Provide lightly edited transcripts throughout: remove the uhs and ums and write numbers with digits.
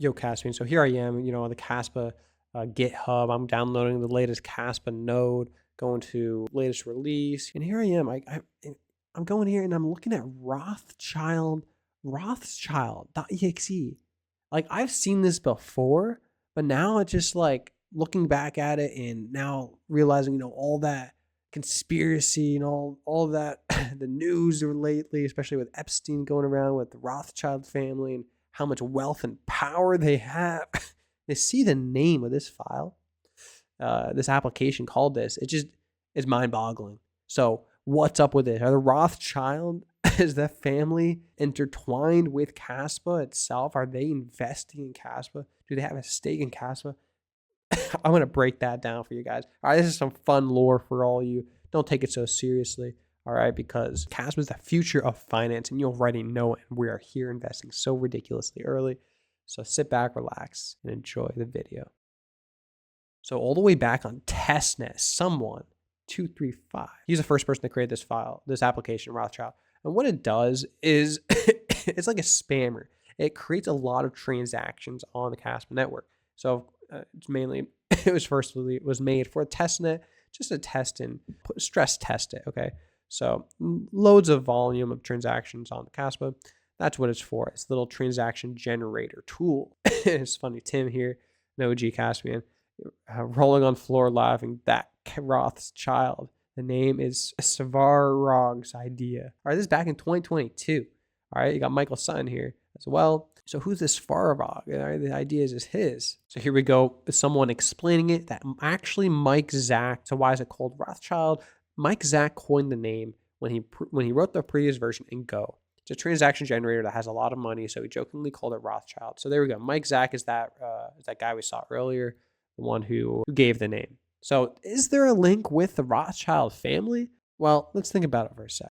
Yo, Caspian. So here I am, on the Kaspa GitHub. I'm downloading the latest Kaspa node, going to latest release, and here I am. I'm going here and I'm looking at Rothschild.exe. Like, I've seen this before, but now it's just like looking back at it and now realizing, all that conspiracy and all that, the news lately, especially with Epstein going around with the Rothschild family and how much wealth and power they have. They see the name of this file, this application called this. It just is mind-boggling. So what's up with it? Are the Rothschild, is that family intertwined with Kaspa itself? Are they investing in Kaspa? Do they have a stake in Kaspa? I'm going to break that down for you guys. All right, this is some fun lore for all you. Don't take it so seriously, all right, because Kaspa is the future of finance, and you already know it, and we are here investing so ridiculously early. So sit back, relax, and enjoy the video. So all the way back on testnet, someone, 235, he's the first person to create this file, this application, Rothschild. And what it does is it's like a spammer. It creates a lot of transactions on the Kaspa network. So it's mainly, it was made for a testnet, just to test and stress test it, okay? So loads of volume of transactions on the Kaspa. That's what it's for. It's a little transaction generator tool. It's funny, Tim here, no G Caspian, rolling on floor laughing, that Rothschild. The name is Svarog's idea. All right, this is back in 2022. All right, you got Michael Sutton here as well. So who's this Svarog? The idea is his. So here we go. Someone explaining it, that actually Mike Zak. So why is it called Rothschild? Mike Zak coined the name when he wrote the previous version in Go. It's a transaction generator that has a lot of money, so he jokingly called it Rothschild. So there we go. Mike Zak is that guy we saw earlier, the one who gave the name. So is there a link with the Rothschild family? Well, let's think about it for a sec.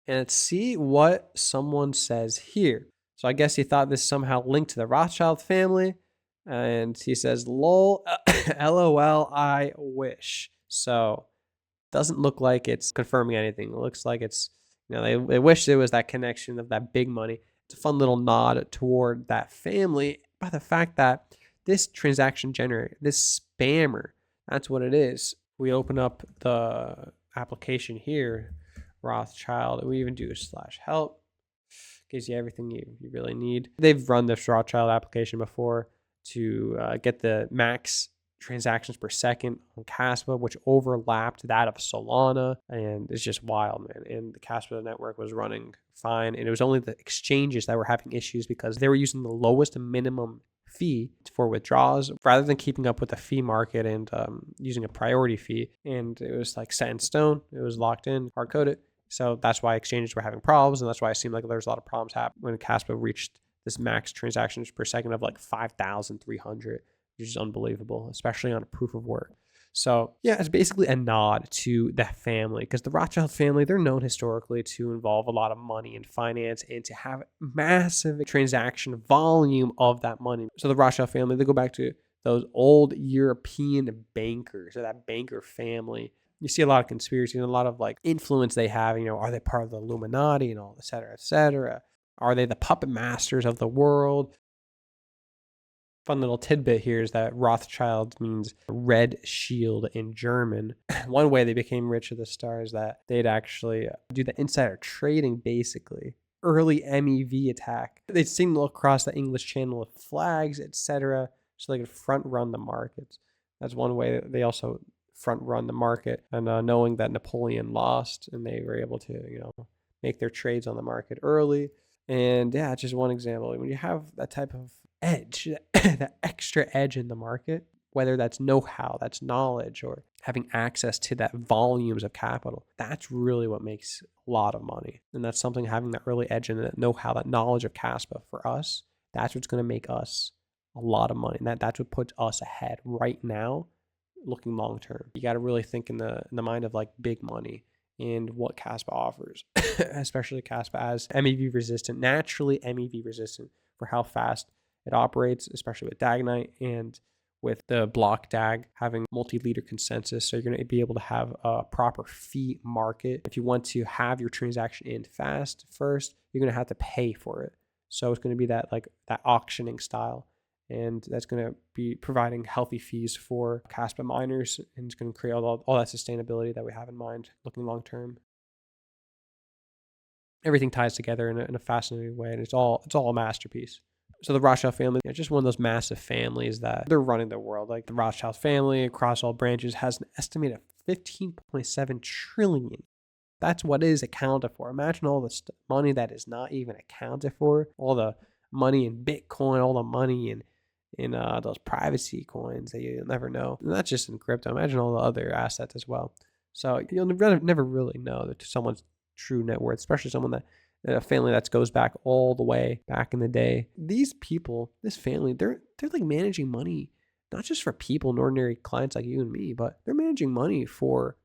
And let's see what someone says here. So I guess he thought this somehow linked to the Rothschild family. And he says, lol, LOL, I wish. So doesn't look like it's confirming anything. It looks like it's, they wish there was that connection of that big money. It's a fun little nod toward that family by the fact that this transaction generator, this spammer, that's what it is. We open up the application here, Rothschild. We even do /help. Gives you everything you really need. They've run this Rothschild application before to get the max transactions per second on Kaspa, which overlapped that of Solana, and it's just wild, man. And the Kaspa network was running fine, and it was only the exchanges that were having issues because they were using the lowest minimum fee for withdrawals rather than keeping up with the fee market and using a priority fee. And it was like set in stone. It was locked in, hard coded. So that's why exchanges were having problems, and that's why it seemed like there was a lot of problems happening when Kaspa reached this max transactions per second of like 5,300, which is unbelievable, especially on a proof of work. So yeah, it's basically a nod to that family, because the Rothschild family, they're known historically to involve a lot of money in finance and to have massive transaction volume of that money. So the Rothschild family, they go back to those old European bankers, or that banker family. You see a lot of conspiracy and a lot of like influence they have. Are they part of the Illuminati and all, et cetera, et cetera? Are they the puppet masters of the world? Fun little tidbit here is that Rothschild means red shield in German. One way they became rich at the start is that they'd actually do the insider trading, basically. Early MEV attack. They'd signal across the English channel of flags, etc., so they could front run the markets. That's one way. They also front run the market, and knowing that Napoleon lost, and they were able to, make their trades on the market early. And yeah, just one example. When you have that type of edge, that extra edge in the market, whether that's know-how, that's knowledge, or having access to that volumes of capital, that's really what makes a lot of money. And that's something, having that early edge and that know-how, that knowledge of Kaspa, for us, that's what's going to make us a lot of money. And that's what puts us ahead right now, looking long term. You got to really think in the mind of like big money and what Kaspa offers, especially Kaspa as MEV resistant, naturally MEV resistant for how fast it operates, especially with DAG night and with the block DAG having multi-leader consensus. So you're going to be able to have a proper fee market. If you want to have your transaction in fast first, you're going to have to pay for it. So it's going to be that auctioning style. And that's going to be providing healthy fees for Kaspa miners, and it's going to create all that sustainability that we have in mind looking long term. Everything ties together in a fascinating way, and it's all a masterpiece. So the Rothschild family, just one of those massive families that they're running the world. Like the Rothschild family across all branches has an estimated 15.7 trillion. That's what is accounted for. Imagine all the money that is not even accounted for. All the money in Bitcoin, all the money in those privacy coins that you'll never know. And that's just in crypto. Imagine all the other assets as well. So you'll never really know that someone's true net worth, especially someone that a family that goes back all the way back in the day. These people, this family, they're like managing money, not just for people and ordinary clients like you and me, but they're managing money for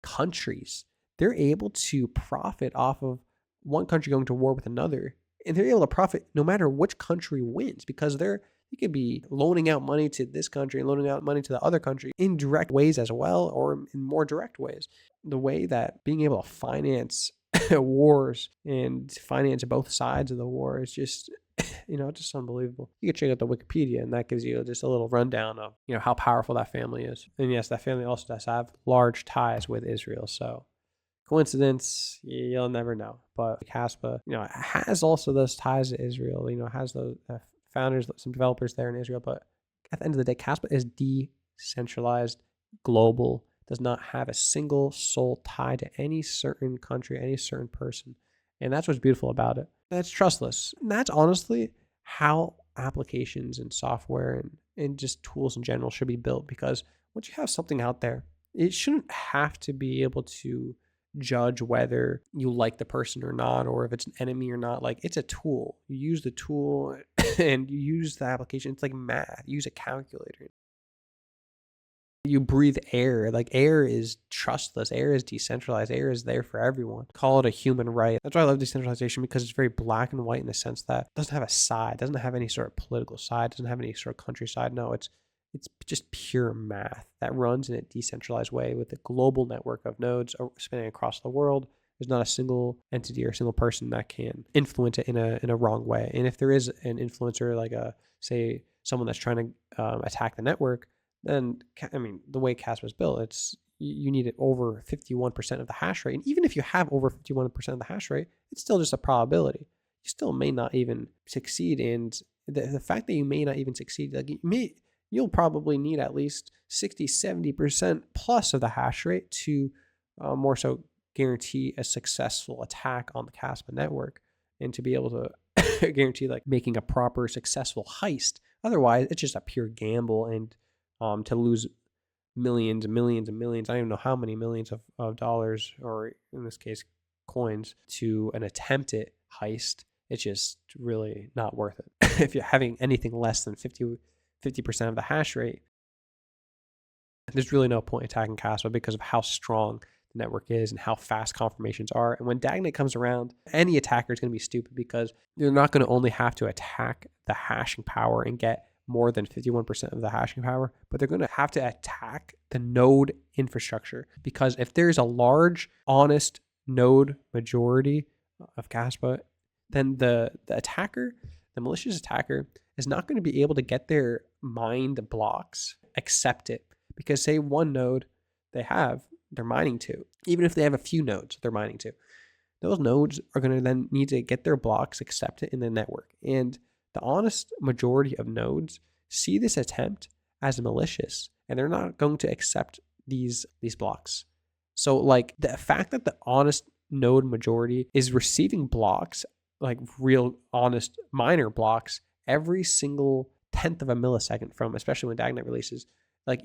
countries. They're able to profit off of one country going to war with another, and they're able to profit no matter which country wins, because they could be loaning out money to this country and loaning out money to the other country in direct ways as well, or in more direct ways. The way that being able to finance wars and finance both sides of the war is just, just unbelievable. You can check out the Wikipedia, and that gives you just a little rundown of, how powerful that family is. And yes, that family also does have large ties with Israel. So coincidence, you'll never know. But Kaspa, has also those ties to Israel, has those founders, some developers there in Israel. But at the end of the day, Kaspa is decentralized, global, does not have a single soul tied to any certain country, any certain person. And that's what's beautiful about it. That's trustless. And that's honestly how applications and software and just tools in general should be built, because once you have something out there, it shouldn't have to be able to judge whether you like the person or not, or if it's an enemy or not. Like, it's a tool. You use the tool and you use the application. It's like math. You use a calculator. You breathe air. Like, air is trustless. Air is decentralized. Air is there for everyone. Call it a human right. That's why I love decentralization, because it's very black and white in the sense that it doesn't have a side. It doesn't have any sort of political side. It doesn't have any sort of country side. No, it's just pure math that runs in a decentralized way with a global network of nodes spanning across the world. There's not a single entity or a single person that can influence it in a wrong way. And if there is an influencer, like say someone that's trying to attack the network, then the way Kaspa was built, you need it over 51% of the hash rate. And even if you have over 51% of the hash rate, it's still just a probability. You still may not even succeed. And the fact that you may not even succeed, like you'll probably need at least 60-70% plus of the hash rate to more so guarantee a successful attack on the Kaspa network, and to be able to guarantee like making a proper successful heist. Otherwise, it's just a pure gamble, and to lose millions and millions and millions, I don't even know how many millions of dollars, or in this case coins, to an attempted heist, it's just really not worth it. If you're having anything less than 50% of the hash rate, there's really no point attacking Kaspa, because of how strong the network is and how fast confirmations are. And when DAGnet comes around, any attacker is going to be stupid, because they're not going to only have to attack the hashing power and get more than 51% of the hashing power, but they're going to have to attack the node infrastructure. Because if there's a large, honest node majority of Kaspa, then the attacker, the malicious attacker, is not going to be able to get their mined blocks accepted. Because say one node they're mining to, even if they have a few nodes they're mining to, those nodes are going to then need to get their blocks accepted in the network. And the honest majority of nodes see this attempt as malicious, and they're not going to accept these blocks. So like the fact that the honest node majority is receiving blocks, like real honest miner blocks, every single tenth of a millisecond from, especially when DAGnet releases, like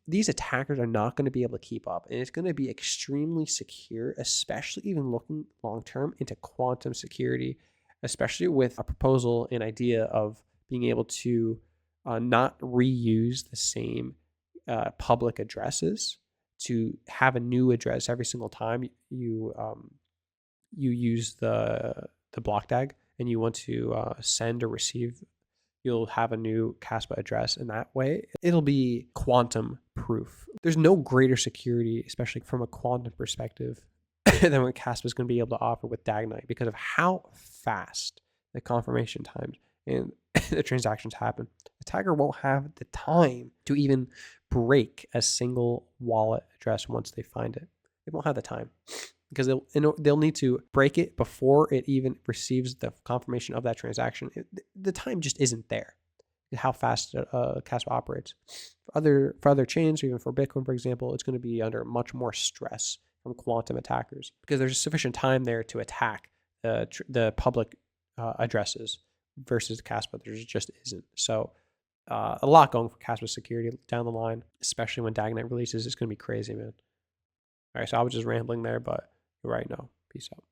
these attackers are not going to be able to keep up, and it's going to be extremely secure, especially even looking long term into quantum security, especially with a proposal and idea of being able to not reuse the same public addresses, to have a new address every single time you use the block DAG and you want to send or receive. You'll have a new Kaspa address, and that way it'll be quantum proof. There's no greater security, especially from a quantum perspective, than what Kaspa is going to be able to offer with DAGnet, because of how fast the confirmation times, and the transactions happen. The attacker won't have the time to even break a single wallet address once they find it. They won't have the time because they'll need to break it before it even receives the confirmation of that transaction. The time just isn't there. How fast Kaspa operates. For other chains, or even for Bitcoin, for example, it's going to be under much more stress from quantum attackers because there's sufficient time there to attack the public addresses versus Kaspa. There just isn't. So a lot going for Kaspa security down the line, especially when DAG releases. It's going to be crazy, man. All right, so I was just rambling there, but you're right now. Peace out.